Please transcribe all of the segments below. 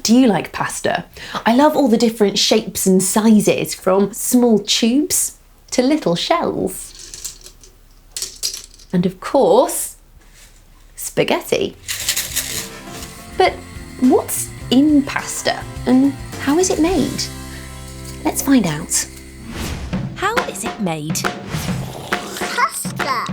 Do you like pasta? I love all the different shapes and sizes, from small tubes to little shells. And of course, spaghetti. But what's in pasta and how is it made? Let's find out. How is it made? Pasta.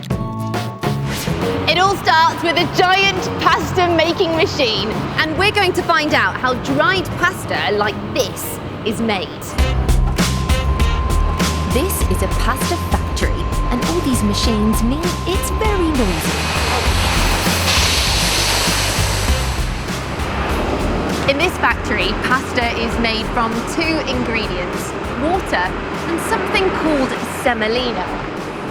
It all starts with a giant pasta making machine. And we're going to find out how dried pasta like this is made. This is a pasta factory, and all these machines mean it's very noisy. In this factory, pasta is made from 2 ingredients, water and something called semolina.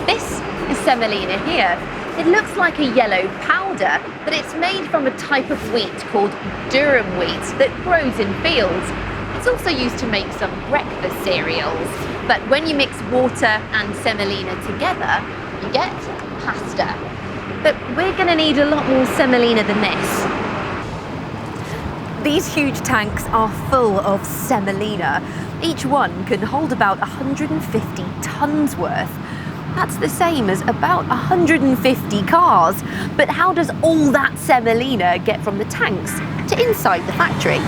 This is semolina here. It looks like a yellow powder, but it's made from a type of wheat called durum wheat that grows in fields. It's also used to make some breakfast cereals. But when you mix water and semolina together, you get pasta. But we're going to need a lot more semolina than this. These huge tanks are full of semolina. Each one can hold about 150 tons worth. That's the same as about 150 cars. But how does all that semolina get from the tanks to inside the factory?